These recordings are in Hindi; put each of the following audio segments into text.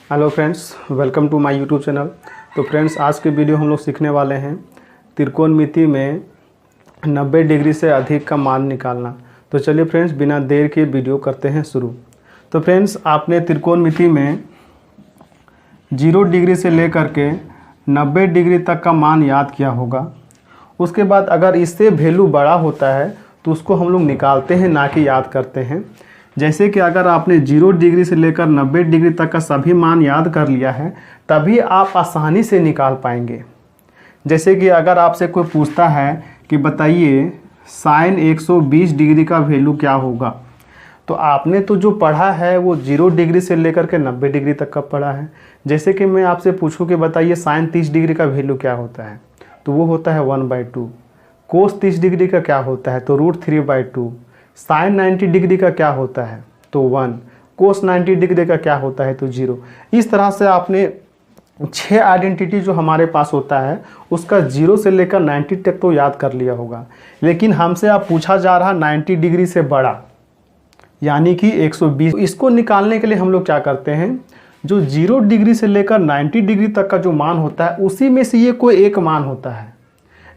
Hello friends, welcome to my YouTube channel. तो फ्रेंड्स, आज के वीडियो हम लोग सीखने वाले हैं त्रिकोणमिति में 90 डिग्री से अधिक का मान निकालना। तो चलिए फ्रेंड्स, बिना देर के वीडियो करते हैं शुरू। तो फ्रेंड्स, आपने त्रिकोणमिति में 0 डिग्री से लेकर के 90 डिग्री तक का मान याद किया होगा। उसके बाद अगर इससे वैल्यू बड़ा होता है तो उसको हम लोग निकालते हैं, ना कि याद करते हैं। जैसे कि अगर आपने 0 डिग्री से लेकर 90 डिग्री तक का सभी मान याद कर लिया है, तभी आप आसानी से निकाल पाएंगे। जैसे कि अगर आपसे कोई पूछता है कि बताइए साइन 120 डिग्री का वैल्यू क्या होगा, तो आपने तो जो पढ़ा है वो 0 डिग्री से लेकर के 90 डिग्री तक का पढ़ा है। जैसे कि मैं आपसे पूछूं कि बताइए साइन 30 डिग्री का वैल्यू क्या होता है, तो वो होता है 1/2। कोस 30 डिग्री का क्या होता है, तो √3/2। साइन 90 डिग्री का क्या होता है, तो 1। कोस 90 डिग्री का क्या होता है, तो 0। इस तरह से आपने 6 आइडेंटिटी जो हमारे पास होता है उसका 0 से लेकर 90 तक तो याद कर लिया होगा। लेकिन हमसे आप पूछा जा रहा 90 डिग्री से बड़ा, यानी कि 120। इसको निकालने के लिए हम लोग क्या करते हैं, जो 0 डिग्री से लेकर 90 डिग्री तक का जो मान होता है उसी में से ये कोई एक मान होता है।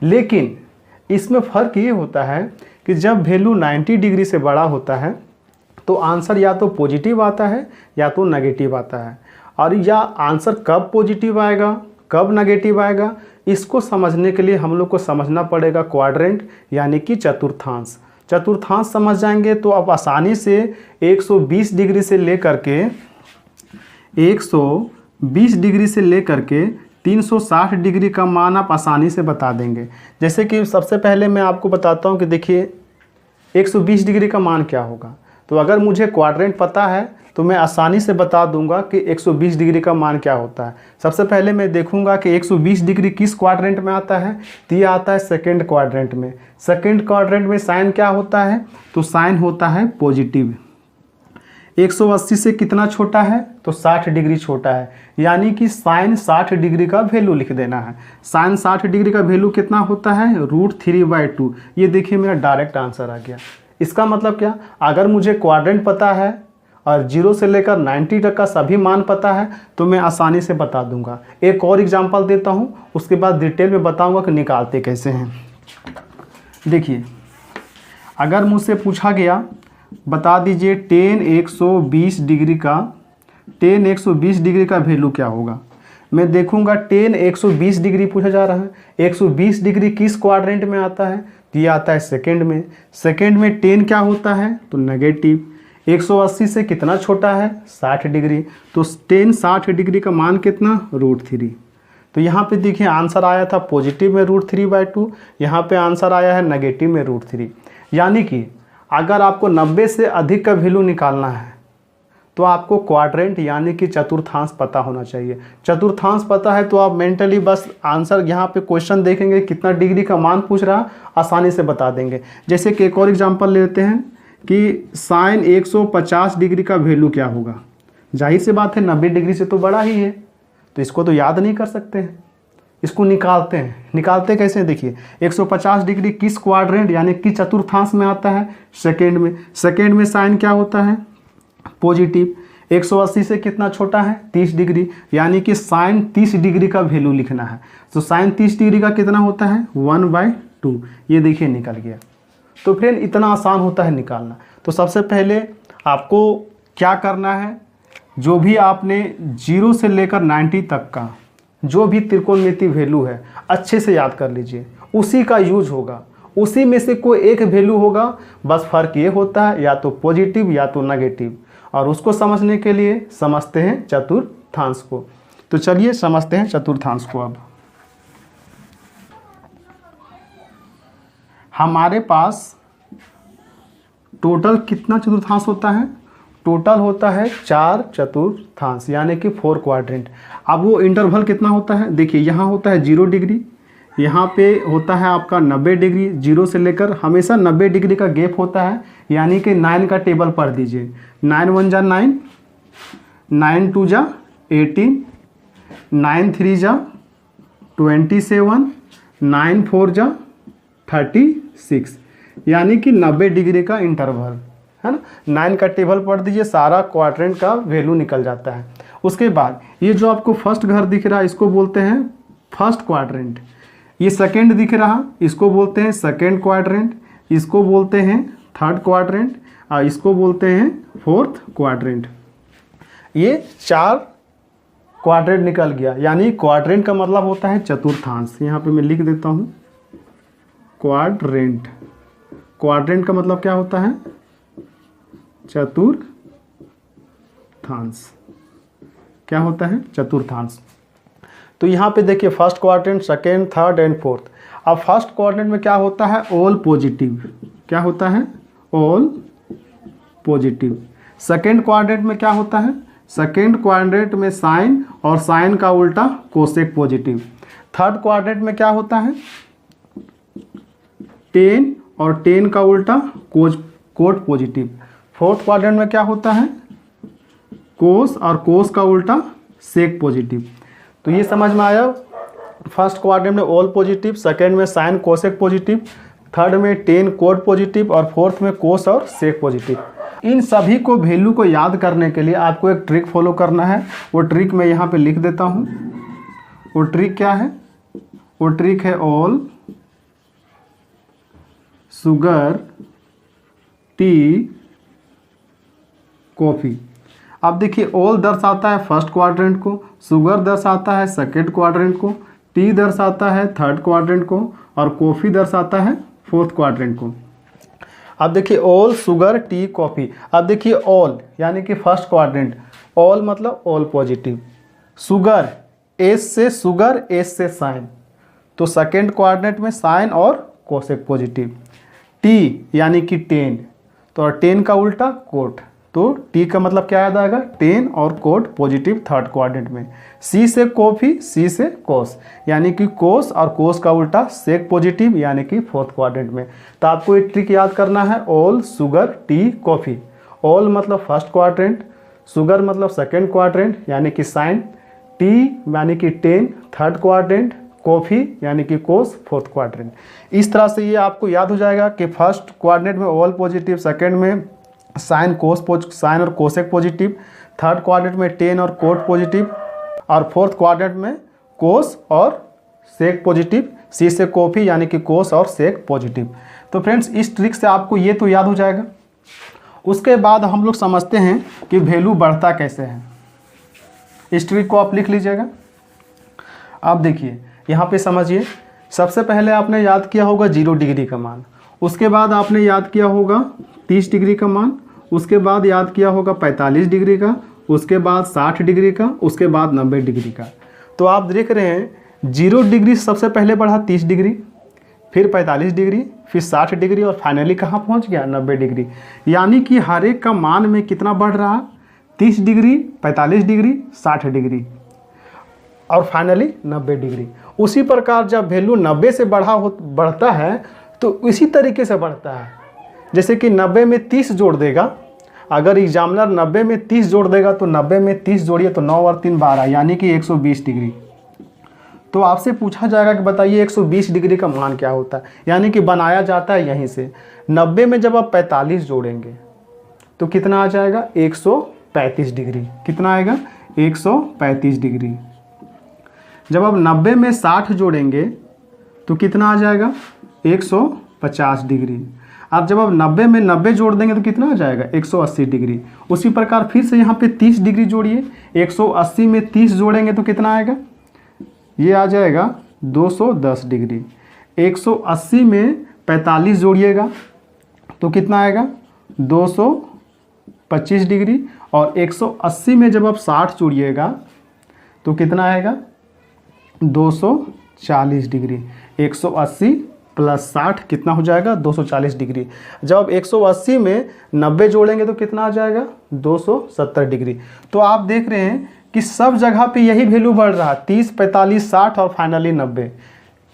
लेकिन इसमें फ़र्क ये होता है कि जब वैल्यू 90 डिग्री से बड़ा होता है तो आंसर या तो पॉजिटिव आता है या तो नेगेटिव आता है। और या आंसर कब पॉजिटिव आएगा कब नेगेटिव आएगा, इसको समझने के लिए हम लोग को समझना पड़ेगा क्वाड्रेंट, यानी कि चतुर्थांश। चतुर्थांश समझ जाएंगे तो आप आसानी से 120 डिग्री से लेकर के 360 डिग्री का मान आप आसानी से बता देंगे। जैसे कि सबसे पहले मैं आपको बताता हूं कि देखिए 120 डिग्री का मान क्या होगा। तो अगर मुझे क्वाड्रेंट पता है तो मैं आसानी से बता दूंगा कि 120 डिग्री का मान क्या होता है। सबसे पहले मैं देखूंगा कि 120 डिग्री किस क्वाड्रेंट में आता है, तो ये आता है सेकेंड क्वाड्रेंट में। सेकेंड क्वाड्रेंट में साइन क्या होता है, तो साइन होता है पॉजिटिव। 180 से कितना छोटा है, तो 60 डिग्री छोटा है, यानी कि साइन 60 डिग्री का वैल्यू लिख देना है। साइन 60 डिग्री का वैल्यू कितना होता है, √3/2। ये देखिए मेरा डायरेक्ट आंसर आ गया। इसका मतलब क्या, अगर मुझे क्वाड्रेंट पता है और 0 से लेकर 90 तक का सभी मान पता है तो मैं आसानी से बता दूंगा। एक और एग्जाम्पल देता हूँ, उसके बाद डिटेल में बताऊँगा कि निकालते कैसे हैं। देखिए, अगर मुझसे पूछा गया बता दीजिए tan 120 डिग्री का वैल्यू क्या होगा, मैं देखूंगा tan 120 डिग्री पूछा जा रहा है। 120 डिग्री किस क्वाड्रेंट में आता है, तो ये आता है सेकंड में। सेकंड में tan क्या होता है, तो नेगेटिव। 180 से कितना छोटा है, 60 डिग्री, तो tan 60 डिग्री का मान कितना, √3। तो यहाँ पे देखिए आंसर आया था पॉजिटिव में √3/2, यहाँ पे आंसर आया है नेगेटिव में √3। यानी कि अगर आपको 90 से अधिक का वैल्यू निकालना है तो आपको क्वाड्रेंट यानी कि चतुर्थांश पता होना चाहिए। चतुर्थांश पता है तो आप मेंटली बस आंसर यहाँ पे क्वेश्चन देखेंगे कितना डिग्री का मान पूछ रहा, आसानी से बता देंगे। जैसे कि एक और एग्जांपल लेते हैं कि साइन 150 डिग्री का वैल्यू क्या होगा। जाहिर सी बात है 90 डिग्री से तो बड़ा ही है, तो इसको तो याद नहीं कर सकते हैं, इसको निकालते हैं। निकालते कैसे हैं, देखिए 150 डिग्री किस क्वाड्रेंट यानी कि चतुर्थांश में आता है, सेकेंड में। सेकेंड में साइन क्या होता है, पॉजिटिव। 180 से कितना छोटा है, 30 डिग्री, यानी कि साइन 30 डिग्री का वैल्यू लिखना है। तो साइन 30 डिग्री का कितना होता है, 1/2। ये देखिए निकल गया। तो फ्रेंड इतना आसान होता है निकालना। तो सबसे पहले आपको क्या करना है, जो भी आपने 0 से लेकर 90 तक का जो भी त्रिकोणमिति वैल्यू है अच्छे से याद कर लीजिए, उसी का यूज होगा, उसी में से कोई एक वैल्यू होगा। बस फर्क ये होता है या तो पॉजिटिव या तो नेगेटिव, और उसको समझने के लिए समझते हैं चतुर्थांश को। तो चलिए समझते हैं चतुर्थांश को। अब हमारे पास टोटल कितना चतुर्थांश होता है, टोटल होता है 4 चतुर्थांश, यानी कि 4 क्वाड्रेंट। अब वो इंटरवल कितना होता है, देखिए यहाँ होता है 0 डिग्री, यहाँ पे होता है आपका 90 डिग्री। 0 से लेकर हमेशा 90 डिग्री का गैप होता है, यानी कि 9 का टेबल पढ़ दीजिए। 9 1 जा 9, 9 2 जा 18, 9 3 जा 27, 9 4 जा 36, यानी कि 90 डिग्री का इंटरवल। है ना। 9 का टेबल पढ़ दीजिए, सारा क्वाड्रेंट का वैल्यू निकल जाता है। उसके बाद ये जो आपको फर्स्ट घर दिख रहा है इसको बोलते हैं फर्स्ट क्वाड्रेंट, ये सेकेंड दिख रहा इसको बोलते हैं सेकेंड क्वाड्रेंट, इसको बोलते हैं थर्ड क्वाड्रेंट और इसको बोलते हैं फोर्थ क्वाड्रेंट। ये 4 क्वाड्रेंट निकल गया, यानी क्वाड्रेंट का मतलब होता है चतुर्थांश। यहाँ पे मैं लिख देता हूँ क्वाड्रेंट, क्वाड्रेंट का मतलब क्या होता है चतुर्थांश, क्या होता है चतुर्थांश। तो यहाँ पे देखिए first quadrant, second, third and fourth. अब फर्स्ट क्वाड्रेंट में क्या होता है ऑल पॉजिटिव, क्या होता है ऑल पॉजिटिव। सेकेंड क्वाड्रेंट में क्या होता है, सेकेंड क्वाड्रेंट में साइन और साइन का उल्टा कोसेक पॉजिटिव। थर्ड क्वाड्रेंट में क्या होता है टेन और टेन का उल्टा कोट पॉजिटिव। फोर्थ क्वाड्रेंट में क्या होता है कोस और कोस का उल्टा सेक पॉजिटिव। तो ये समझ में आया, फर्स्ट क्वाड्रेंट में ऑल पॉजिटिव, सेकेंड में साइन कोसेक पॉजिटिव, थर्ड में टेन कोट पॉजिटिव और फोर्थ में कोस और सेक पॉजिटिव। इन सभी को वैल्यू को याद करने के लिए आपको एक ट्रिक फॉलो करना है। वो ट्रिक मैं यहाँ पे लिख देता हूँ। वो ट्रिक क्या है, वो ट्रिक है ऑल शुगर टी कॉफ़ी। अब देखिए ऑल दर्शाता है फर्स्ट क्वाड्रेंट को, शुगर दर्शाता है सेकेंड क्वाड्रेंट को, टी दर्शाता है थर्ड क्वाड्रेंट को और कॉफ़ी दर्शाता है फोर्थ क्वाड्रेंट को। अब देखिए ऑल शुगर टी कॉफ़ी। अब देखिए ऑल यानी कि फर्स्ट क्वाड्रेंट, ऑल मतलब ऑल पॉजिटिव। शुगर एस से शुगर, एस से साइन, तो सेकेंड क्वाड्रेंट में साइन और कोसेक पॉजिटिव। टी यानी कि टेन, तो टेन का उल्टा कोट, तो टी का मतलब क्या याद आएगा टेन और कोट पॉजिटिव थर्ड क्वाड्रेंट में। सी से कॉफ़ी, सी से कोस, यानी कि कोस और कोस का उल्टा सेक पॉजिटिव यानी कि फोर्थ क्वाड्रेंट में। तो आपको ये ट्रिक याद करना है all sugar tea coffee. All मतलब फर्स्ट क्वाड्रेंट, शुगर मतलब सेकेंड क्वाड्रेंट यानी कि साइन, टी यानी कि टेन थर्ड क्वाड्रेंट, कॉफ़ी यानी कि कोस फोर्थ क्वाड्रेंट। इस तरह से ये आपको याद हो जाएगा कि फर्स्ट क्वाड्रेंट में ऑल पॉजिटिव, सेकेंड में साइन साइन और कोसेक पॉजिटिव, थर्ड क्वाड्रेंट में टेन और कोट पॉजिटिव और फोर्थ क्वाड्रेंट में कोस और सेक पॉजिटिव, सी से कॉफ़ी यानी कि कोस और सेक पॉजिटिव। तो फ्रेंड्स इस ट्रिक से आपको ये तो याद हो जाएगा। उसके बाद हम लोग समझते हैं कि वैल्यू बढ़ता कैसे है। इस ट्रिक को आप लिख लीजिएगा। आप देखिए यहाँ पे समझिए, सबसे पहले आपने याद किया होगा 0 डिग्री का मान, उसके बाद आपने याद किया होगा 30 डिग्री का मान, उसके बाद याद किया होगा 45 डिग्री का, उसके बाद 60 डिग्री का, उसके बाद 90 डिग्री का। तो आप देख रहे हैं 0 डिग्री सबसे पहले बढ़ा 30 डिग्री, फिर 45 डिग्री, फिर 60 डिग्री और फाइनली कहाँ पहुँच गया 90 डिग्री। यानी कि हर एक का मान में कितना बढ़ रहा 30 डिग्री, 45 डिग्री, 60 डिग्री और फाइनली 90 डिग्री। उसी प्रकार जब वैल्यू 90 से बढ़ता है तो इसी तरीके से बढ़ता है। जैसे कि 90 में 30 जोड़ देगा, अगर एग्जामिनर 90 में 30 जोड़ देगा तो 90 में 30 जोड़िए तो 9 और 3 12 यानी कि 120 डिग्री। तो आपसे पूछा जाएगा कि बताइए 120 डिग्री का मान क्या होता है, यानी कि बनाया जाता है यहीं से। 90 में जब आप 45 जोड़ेंगे तो कितना आ जाएगा 135 डिग्री। कितना आएगा 135 डिग्री। जब आप 90 में 60 जोड़ेंगे तो कितना आ जाएगा 150 डिग्री। अब जब आप 90 में 90 जोड़ देंगे तो कितना आ जाएगा 180 डिग्री। उसी प्रकार फिर से यहाँ पे 30 डिग्री जोड़िए, 180 में 30 जोड़ेंगे तो कितना आएगा, ये आ जाएगा 210 डिग्री। 180 में 45 जोड़िएगा तो कितना आएगा 225 डिग्री और 180 में जब आप 60 जोड़िएगा तो कितना आएगा 240 डिग्री। 180 प्लस 60 कितना हो जाएगा 240 डिग्री। जब आप 180 में 90 जोड़ेंगे तो कितना आ जाएगा 270 डिग्री। तो आप देख रहे हैं कि सब जगह पे यही वैल्यू बढ़ रहा है 30, 45, 60 और फाइनली 90।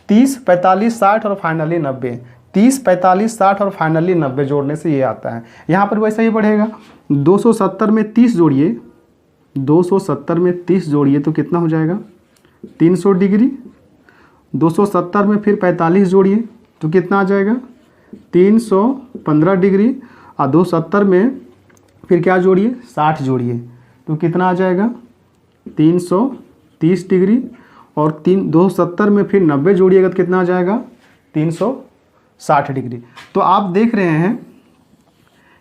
30, 45, 60 और फाइनली 90। 30, 45, 60 और फाइनली 90 जोड़ने से ये आता है। यहाँ पर वैसा ही बढ़ेगा। 270 में 30 जोड़िए, 270 में 30 जोड़िए तो कितना हो जाएगा 300 डिग्री। 270 में फिर 45 जोड़िए तो कितना आ जाएगा 315 डिग्री और 270 में फिर क्या जोड़िए, 60 जोड़िए, तो कितना आ जाएगा 330 डिग्री। और 270 में फिर 90 जोड़िएगा तो कितना आ जाएगा 360 डिग्री। तो आप देख रहे हैं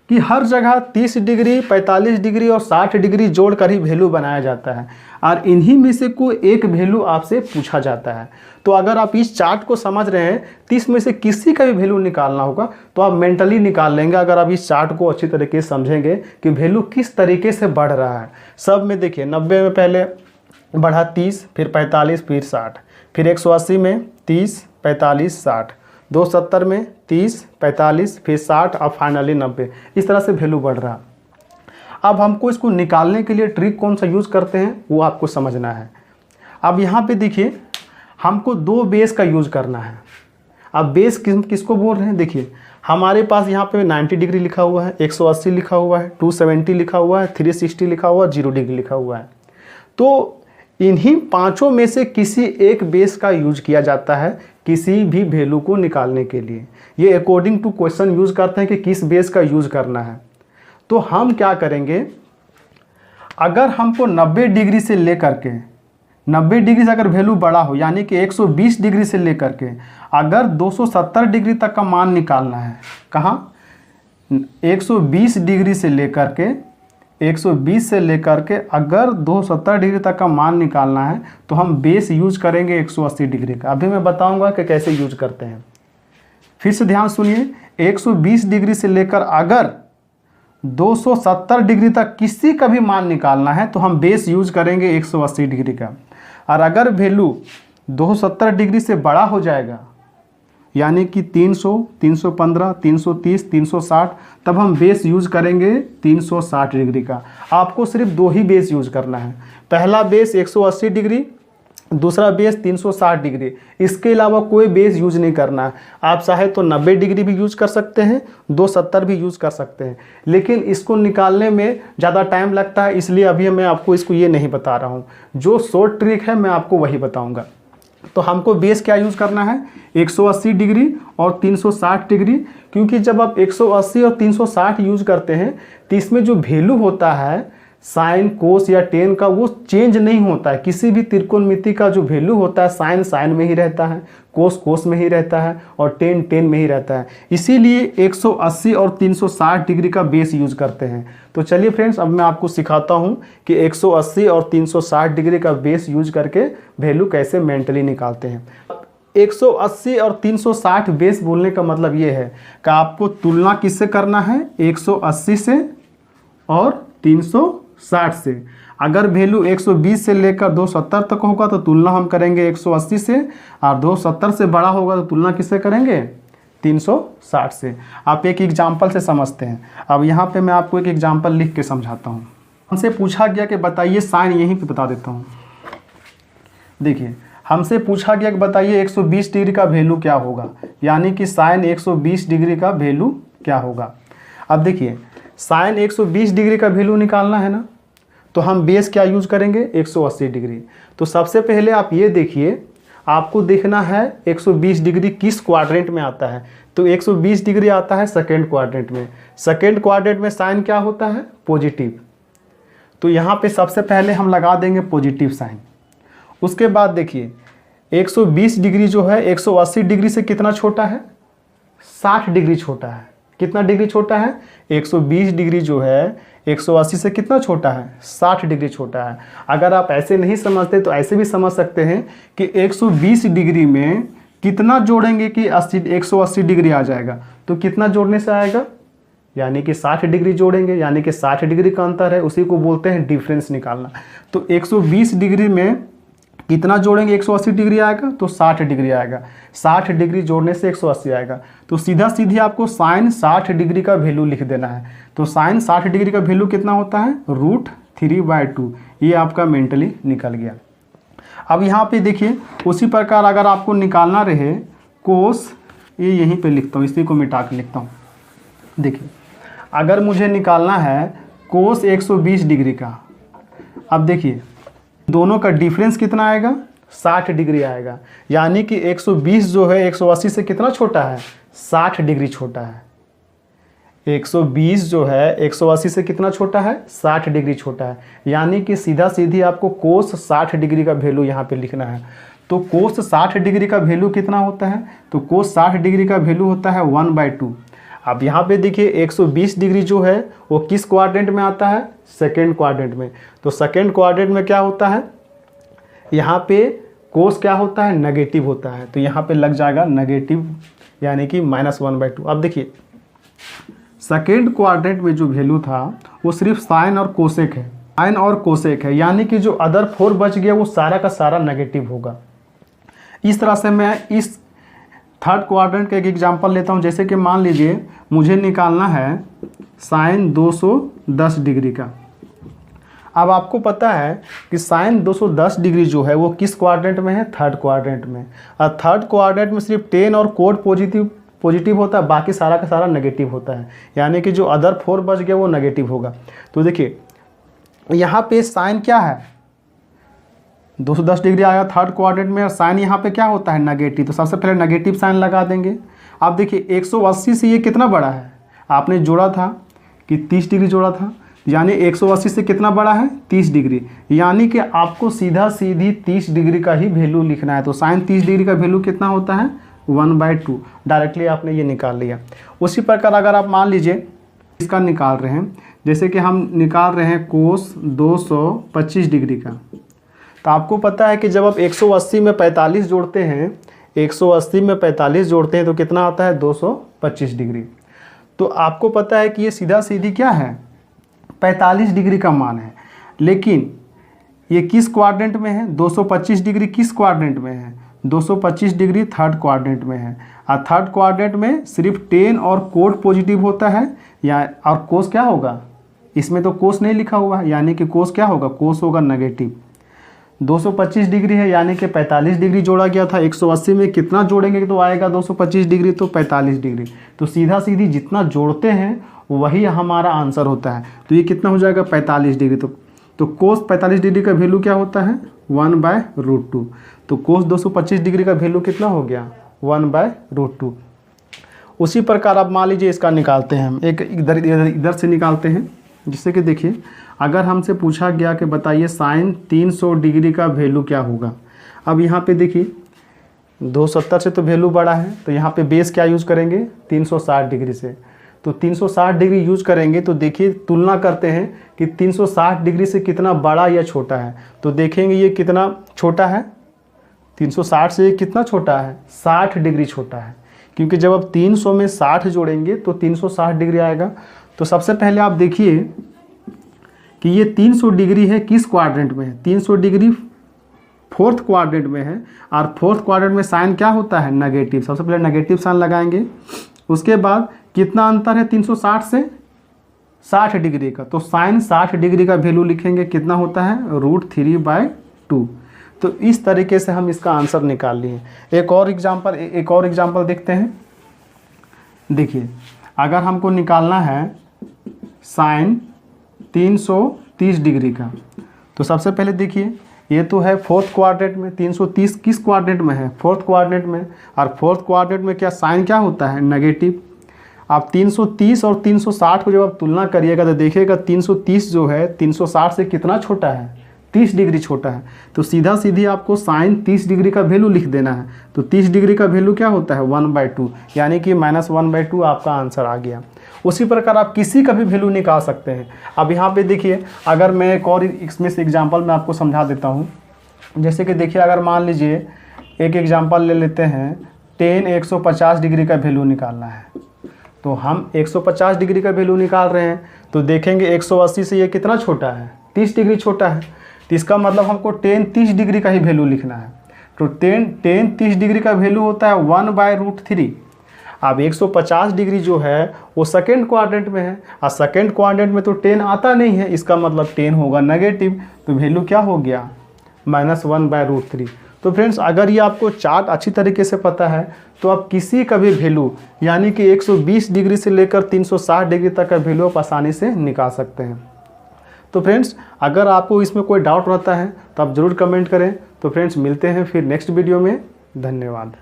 कि हर जगह 30 डिग्री, 45 डिग्री और 60 डिग्री जोड़कर ही वैल्यू बनाया जाता है, और इन्हीं में से कोई एक वैल्यू आपसे पूछा जाता है। तो अगर आप इस चार्ट को समझ रहे हैं 30 में से किसी का भी वैल्यू निकालना होगा तो आप मेंटली निकाल लेंगे, अगर आप इस चार्ट को अच्छी तरीके से समझेंगे कि वैल्यू किस तरीके से बढ़ रहा है। सब में देखिए 90 में पहले बढ़ा 30, फिर 45, फिर 60, फिर 180 में 30, 45, 60, 270 में 30, 45, फिर 60 और फाइनली 90। इस तरह से वैल्यू बढ़ रहा। अब हमको इसको निकालने के लिए ट्रिक कौन सा यूज़ करते हैं वो आपको समझना है। अब यहाँ पे देखिए हमको 2 बेस का यूज़ करना है। अब बेस किसको बोल रहे हैं, देखिए हमारे पास यहाँ पे 90 डिग्री लिखा हुआ है, 180 लिखा हुआ है, 270 लिखा हुआ है, 360 लिखा हुआ है, 0 डिग्री लिखा हुआ है। तो इन्हीं पांचों में से किसी एक बेस का यूज किया जाता है किसी भी वैल्यू को निकालने के लिए। ये अकॉर्डिंग टू क्वेश्चन यूज करते हैं कि किस बेस का यूज करना है। तो हम क्या करेंगे, अगर हमको 90 डिग्री से लेकर के 90 डिग्री से अगर वैल्यू बड़ा हो, यानी कि 120 डिग्री से लेकर के अगर 270 डिग्री तक का मान निकालना है, कहाँ 120 डिग्री से लेकर के 120 से लेकर के अगर 270 डिग्री तक का मान निकालना है तो हम बेस यूज करेंगे 180 डिग्री का। अभी मैं बताऊंगा कि कैसे यूज करते हैं। फिर से ध्यान सुनिए, 120 डिग्री से लेकर अगर 270 डिग्री तक किसी का भी मान निकालना है तो हम बेस यूज करेंगे 180 डिग्री का। और अगर वैल्यू 270 डिग्री से बड़ा हो जाएगा, यानी कि 300, 315, 330, 360, तब हम बेस यूज करेंगे 360 डिग्री का। आपको सिर्फ 2 ही बेस यूज करना है। पहला बेस 180 डिग्री, दूसरा बेस 360 डिग्री। इसके अलावा कोई बेस यूज नहीं करना है। आप चाहे तो 90 डिग्री भी यूज कर सकते हैं, 270 भी यूज कर सकते हैं, लेकिन इसको निकालने में ज़्यादा टाइम लगता है, इसलिए अभी मैं आपको इसको ये नहीं बता रहा हूँ। जो शॉर्ट ट्रिक है मैं आपको वही बताऊँगा। तो हमको बेस क्या यूज़ करना है, 180 डिग्री और 360 डिग्री, क्योंकि जब आप 180 और 360 यूज़ करते हैं तो इसमें जो वैल्यू होता है साइन, कोस या टेन का, वो चेंज नहीं होता है। किसी भी त्रिकोणमिति का जो वैल्यू होता है साइन साइन में ही रहता है, कोस कोस में ही रहता है और टेन टेन में ही रहता है। इसीलिए 180 और 360 डिग्री का बेस यूज करते हैं। तो चलिए फ्रेंड्स, अब मैं आपको सिखाता हूँ कि 180 और 360 डिग्री का बेस यूज करके वैल्यू कैसे मेंटली निकालते हैं। 180 और 360 बेस बोलने का मतलब ये है कि आपको तुलना किससे करना है, 180 से और 360 से। अगर वैल्यू 120 से लेकर 270 तक होगा तो तुलना हम करेंगे 180 से, और 270 से बड़ा होगा तो तुलना किससे करेंगे, 360 से। आप एक एग्जाम्पल से समझते हैं। अब यहाँ पे मैं आपको एक एग्जाम्पल लिख के समझाता हूँ। हमसे पूछा गया कि बताइए, साइन यहीं पे बता देता हूँ। देखिए हमसे पूछा गया कि बताइए 120 डिग्री का वैल्यू क्या होगा, यानी कि साइन 120 डिग्री का वैल्यू क्या होगा। अब देखिए साइन 120 डिग्री का वैल्यू निकालना है ना, तो हम बेस क्या यूज़ करेंगे, 180 डिग्री। तो सबसे पहले आप ये देखिए, आपको देखना है 120 डिग्री किस क्वाड्रेंट में आता है। तो 120 डिग्री आता है सेकेंड क्वाड्रेंट में। सेकेंड क्वाड्रेंट में साइन क्या होता है, पॉजिटिव। तो यहाँ पे सबसे पहले हम लगा देंगे पॉजिटिव साइन। उसके बाद देखिए 120 डिग्री जो है 180 डिग्री से कितना छोटा है, 60 डिग्री छोटा है। कितना डिग्री छोटा है, 120 डिग्री जो है 180 से कितना छोटा है, 60 डिग्री छोटा है। अगर आप ऐसे नहीं समझते तो ऐसे भी समझ सकते हैं कि 120 डिग्री में कितना जोड़ेंगे कि 180 डिग्री आ जाएगा। तो कितना जोड़ने से आएगा, यानी कि 60 डिग्री जोड़ेंगे, यानी कि 60 डिग्री का अंतर है, उसी को बोलते हैं डिफरेंस निकालना। तो 120 डिग्री में कितना जोड़ेंगे, 180 डिग्री आएगा तो 60 डिग्री आएगा। 60 डिग्री जोड़ने से 180 आएगा। तो सीधा सीधी आपको साइन 60 डिग्री का वैल्यू लिख देना है। तो साइन 60 डिग्री का वैल्यू कितना होता है, √3/2। ये आपका मेंटली निकल गया। अब यहाँ पे देखिए उसी प्रकार अगर आपको निकालना रहे कोस, ये यहीं पे लिखता हूँ, इसी को मिटा के लिखता हूँ। देखिए अगर मुझे निकालना है कोस 120 डिग्री का, अब देखिए दोनों का डिफरेंस कितना आएगा, 60 डिग्री आएगा। यानी कि 120 जो है 180 से कितना छोटा है, 60 डिग्री छोटा है। 120 जो है 180 से कितना छोटा है, 60 डिग्री छोटा है। यानी कि सीधा सीधी आपको कोस 60 डिग्री का वैल्यू यहाँ पे लिखना है। तो कोस 60 डिग्री का वैल्यू कितना होता है, तो कोस 60 डिग्री का वैल्यू होता है 1/2। अब यहाँ पे देखिए 120 डिग्री जो है वो किस क्वाड्रेंट में आता है, सेकेंड क्वाड्रेंट में। तो सेकेंड क्वाड्रेंट में क्या होता है, यहाँ पे कोस क्या होता है, नेगेटिव होता है। तो यहाँ पे लग जाएगा नेगेटिव, यानी कि -1/2। अब देखिए सेकेंड क्वाड्रेंट में जो वैल्यू था वो सिर्फ साइन और कोसेक है, साइन और कोसेक है, यानी कि जो अदर 4 बच गया वो सारा का सारा नेगेटिव होगा। इस तरह से मैं इस थर्ड क्वाड्रेंट का एक एग्जांपल लेता हूं। जैसे कि मान लीजिए मुझे निकालना है साइन 210 डिग्री का। अब आपको पता है कि साइन 210 डिग्री जो है वो किस क्वाड्रेंट में है, थर्ड क्वाड्रेंट में। और थर्ड क्वाड्रेंट में सिर्फ टेन और कोड पॉजिटिव होता है, बाकी सारा का सारा नेगेटिव होता है। यानी कि जो अदर 4 बच गया वो नेगेटिव होगा। तो देखिए यहाँ पे साइन क्या है, 210 डिग्री आया थर्ड क्वाड्रेंट में, और साइन यहाँ पे क्या होता है, नेगेटिव। तो सबसे पहले नेगेटिव साइन लगा देंगे। अब देखिए 180 से ये कितना बड़ा है, आपने जोड़ा था कि 30 डिग्री जोड़ा था, यानी 180 से कितना बड़ा है, 30 डिग्री। यानी कि आपको सीधा सीधी 30 डिग्री का ही वैल्यू लिखना है। तो साइन 30 डिग्री का वैल्यू कितना होता है, 1/2। डायरेक्टली आपने ये निकाल लिया। उसी प्रकार अगर आप मान लीजिए इसका निकाल रहे हैं, जैसे कि हम निकाल रहे हैं कोस 225 डिग्री का। तो आपको पता है कि जब आप 180 में 45 जोड़ते हैं, 180 में 45 जोड़ते हैं तो कितना आता है, 225 डिग्री। तो आपको पता है कि ये सीधा सीधी क्या है, 45 डिग्री का मान है। लेकिन ये किस क्वाड्रेंट में है, 225 डिग्री किस क्वाड्रेंट में है, 225 डिग्री थर्ड क्वाड्रेंट में है। और थर्ड क्वाड्रेंट में सिर्फ टेन और कोड पॉजिटिव होता है, या और कोस क्या होगा, इसमें तो कोस नहीं लिखा हुआ है, यानी कि कोस क्या होगा, कोस होगा नेगेटिव। 225 डिग्री है, यानी कि 45 डिग्री जोड़ा गया था। 180 में कितना जोड़ेंगे तो आएगा 225 डिग्री, तो 45 डिग्री। तो सीधा सीधी जितना जोड़ते हैं वही हमारा आंसर होता है। तो ये कितना हो जाएगा, 45 डिग्री। तो कोस 45 डिग्री का वैल्यू क्या होता है, 1/√2। तो कोस 225 डिग्री का वैल्यू कितना हो गया, 1/√2। उसी प्रकार आप मान लीजिए इसका निकालते हैं हम, एक इधर से निकालते हैं। जिससे कि देखिए अगर हमसे पूछा गया कि बताइए साइन 300 डिग्री का वैल्यू क्या होगा। अब यहाँ पे देखिए 270 से तो वैल्यू बड़ा है, तो यहाँ पे बेस क्या यूज़ करेंगे, 360 डिग्री से। तो 360 डिग्री यूज करेंगे। तो देखिए तुलना करते हैं कि 360 डिग्री से कितना बड़ा या छोटा है। तो देखेंगे ये कितना छोटा है, 360 से ये कितना छोटा है, 60 डिग्री छोटा है। क्योंकि जब आप 300 में 60 जोड़ेंगे तो 360 डिग्री आएगा। तो सबसे पहले आप देखिए कि ये 300 डिग्री है किस क्वाड्रेंट में है, 300 डिग्री फोर्थ क्वाड्रेंट में है। और फोर्थ क्वाड्रेंट में साइन क्या होता है, नेगेटिव। सबसे पहले नेगेटिव साइन लगाएंगे। उसके बाद कितना अंतर है 360 से, 60 डिग्री का। तो साइन 60 डिग्री का वैल्यू लिखेंगे, कितना होता है, √3/2। तो इस तरीके से हम इसका आंसर निकाल लिए। एक और एग्जांपल देखते हैं। देखिए अगर हमको निकालना है साइन 330 डिग्री का, तो सबसे पहले देखिए ये तो है फोर्थ क्वाड्रेंट में, 330 किस क्वाड्रेंट में है, फोर्थ क्वाड्रेंट में। और फोर्थ क्वाड्रेंट में क्या साइन क्या होता है, नेगेटिव। आप 330 और 360 को जब आप तुलना करिएगा तो देखिएगा 330 जो है 360 से कितना छोटा है, 30 डिग्री छोटा है। तो सीधा सीधी आपको साइन 30 डिग्री का वैल्यू लिख देना है। तो 30 डिग्री का वैल्यू क्या होता है, 1/2, यानी कि -1/2 आपका आंसर आ गया। उसी प्रकार आप किसी का भी वैल्यू निकाल सकते हैं। अब यहाँ पे देखिए अगर मैं एक और इसमें से एग्जांपल मैं आपको समझा देता हूँ। जैसे कि देखिए अगर मान लीजिए एक एग्जांपल ले लेते हैं, टेन 150 डिग्री का वैल्यू निकालना है। तो हम 150 डिग्री का वैल्यू निकाल रहे हैं। तो देखेंगे 180 से ये कितना छोटा है, 30 डिग्री छोटा है। तो इसका मतलब हमको टेन 30 डिग्री का ही वैल्यू लिखना है। तो टेन 30 डिग्री का वैल्यू होता है 1/√3। अब 150 डिग्री जो है वो सेकेंड क्वाड्रेंट में है, और सेकेंड क्वाड्रेंट में तो 10 आता नहीं है, इसका मतलब 10 होगा नेगेटिव। तो वैल्यू क्या हो गया, -1/√3। तो फ्रेंड्स अगर ये आपको चार्ट अच्छी तरीके से पता है तो आप किसी का भी वैल्यू, यानी कि 120 डिग्री से लेकर 360 डिग्री तक का वैल्यू आप आसानी से निकाल सकते हैं। तो फ्रेंड्स अगर आपको इसमें कोई डाउट रहता है तो आप ज़रूर कमेंट करें। तो फ्रेंड्स मिलते हैं फिर नेक्स्ट वीडियो में। धन्यवाद।